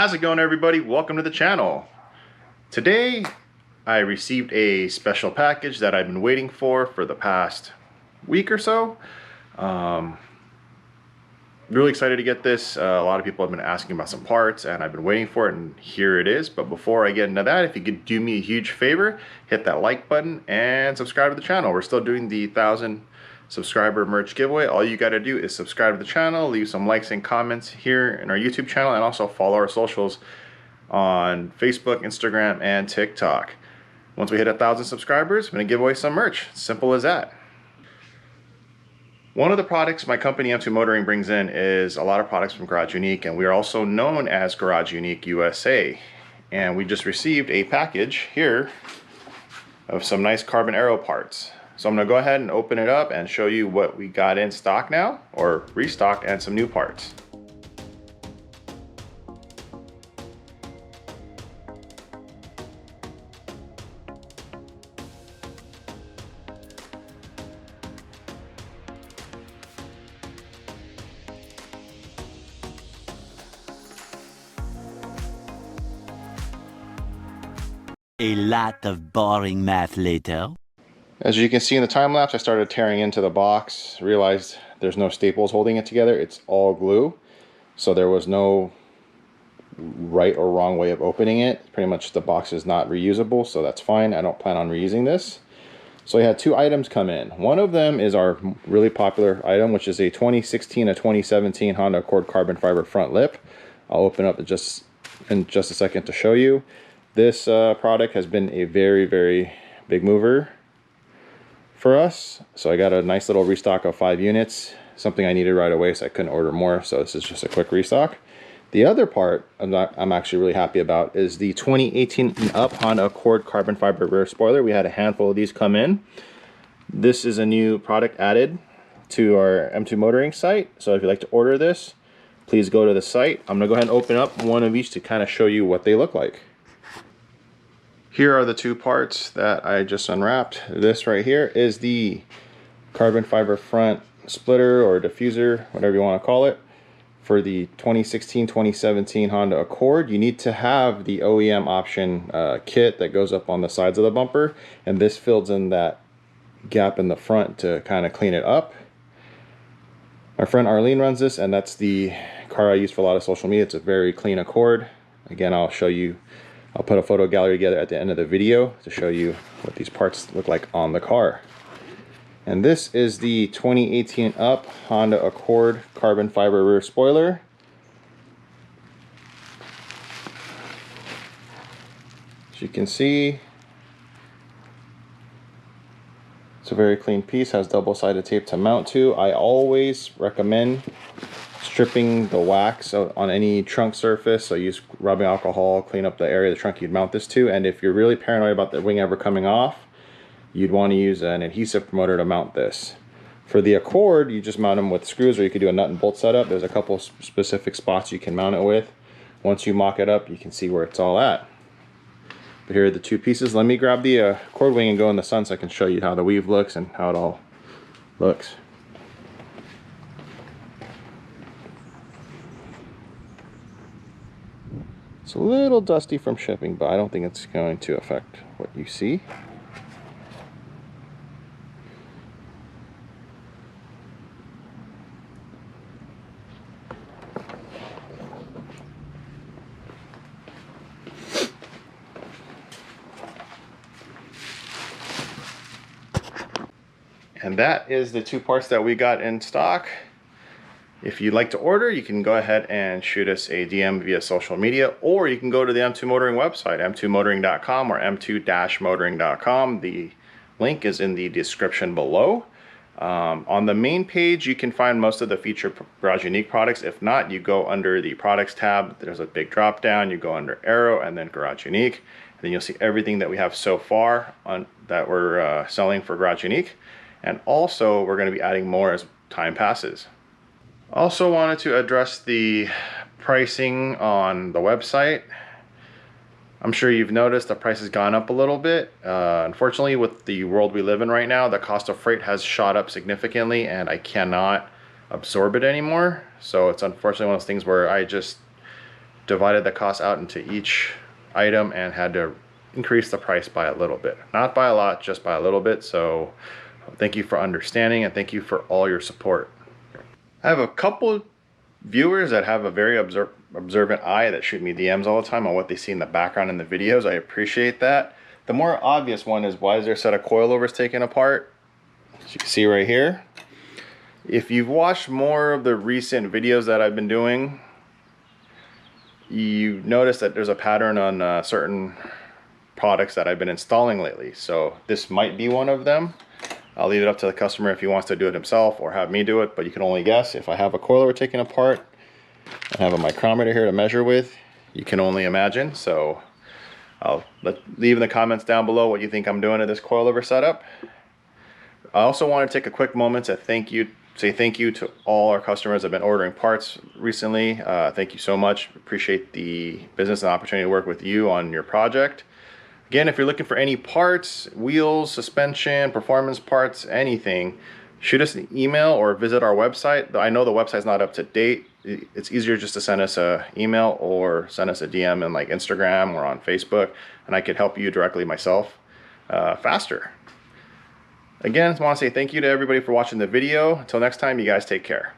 How's it going, everybody? Welcome to the channel. Today I received a special package that I've been waiting for the past week or so. Really excited to get this. A lot of people have been asking about some parts and I've been waiting for it, and here it is. But before I get into that, if you could do me a huge favor, hit that like button and subscribe to the channel. We're still doing the 1,000 subscriber merch giveaway. All you got to do is subscribe to the channel, leave some likes and comments here in our YouTube channel, and also follow our socials on Facebook, Instagram, and TikTok. Once we hit 1,000 subscribers, I'm going to give away some merch. Simple as that. One of the products my company M2 Motoring brings in is a lot of products from Garage Unique, and we are also known as Garage Unique USA. And we just received a package here of some nice carbon aero parts. So I'm going to go ahead and open it up and show you what we got in stock now, or restocked, and some new parts. A lot of boring math later. As you can see in the time lapse, I started tearing into the box, realized there's no staples holding it together. It's all glue. So there was no right or wrong way of opening it. Pretty much the box is not reusable, so that's fine. I don't plan on reusing this. So I had two items come in. One of them is our really popular item, which is a 2016 to 2017 Honda Accord carbon fiber front lip. I'll open up in just a second to show you. This product has been a very, very big mover for us. So I got a nice little restock of 5 units, something I needed right away, so I couldn't order more. So this is just a quick restock. The other part I'm actually really happy about is the 2018 and up Honda Accord carbon fiber rear spoiler. We had a handful of these come in. This is a new product added to our M2 Motoring site. So if you'd like to order this, please go to the site. I'm gonna go ahead and open up one of each to kind of show you what they look like. Here are the two parts that I just unwrapped. This right here is the carbon fiber front splitter or diffuser, whatever you want to call it, for the 2016-2017 Honda Accord. You need to have the OEM option kit that goes up on the sides of the bumper, and this fills in that gap in the front to kind of clean it up. My friend Arlene runs this, and that's the car I use for a lot of social media. It's a very clean Accord. Again, I'll put a photo gallery together at the end of the video to show you what these parts look like on the car. And this is the 2018 up Honda Accord carbon fiber rear spoiler. As you can see, it's a very clean piece, has double-sided tape to mount to. I always recommend stripping the wax on any trunk surface. So use rubbing alcohol, clean up the area of the trunk you'd mount this to. And if you're really paranoid about the wing ever coming off, you'd want to use an adhesive promoter to mount this. For the Accord, you just mount them with screws, or you could do a nut and bolt setup. There's a couple specific spots you can mount it with. Once you mock it up, you can see where it's all at. But here are the two pieces. Let me grab the Accord wing and go in the sun so I can show you how the weave looks and how it all looks. It's a little dusty from shipping, but I don't think it's going to affect what you see. And that is the two parts that we got in stock. If you'd like to order, you can go ahead and shoot us a DM via social media, or you can go to the M2 Motoring website, m2motoring.com or m2-motoring.com. The link is in the description below. On the main page, you can find most of the featured Garage Unique products. If not, you go under the products tab. There's a big drop down. You go under Aero and then Garage Unique. And then you'll see everything that we have so far that we're selling for Garage Unique. And also, we're going to be adding more as time passes. Also wanted to address the pricing on the website. I'm sure you've noticed the price has gone up a little bit. Unfortunately, with the world we live in right now, the cost of freight has shot up significantly and I cannot absorb it anymore. So it's unfortunately one of those things where I just divided the cost out into each item and had to increase the price by a little bit. Not by a lot, just by a little bit. So thank you for understanding, and thank you for all your support. I have a couple viewers that have a very observant eye that shoot me DMs all the time on what they see in the background in the videos. I appreciate that. The more obvious one is, why is there a set of coilovers taken apart? As you can see right here. If you've watched more of the recent videos that I've been doing, you notice that there's a pattern on certain products that I've been installing lately. So this might be one of them. I'll leave it up to the customer if he wants to do it himself or have me do it, but you can only guess. If I have a coilover taken apart, I have a micrometer here to measure with. You can only imagine. So I'll leave in the comments down below what you think I'm doing to this coilover setup. I also want to take a quick moment to say thank you to all our customers that have been ordering parts recently. Thank you so much. Appreciate the business and opportunity to work with you on your project. Again, if you're looking for any parts, wheels, suspension, performance parts, anything, shoot us an email or visit our website. I know the website's not up to date. It's easier just to send us an email or send us a DM in like Instagram or on Facebook, and I could help you directly myself faster. Again, I want to say thank you to everybody for watching the video. Until next time, you guys take care.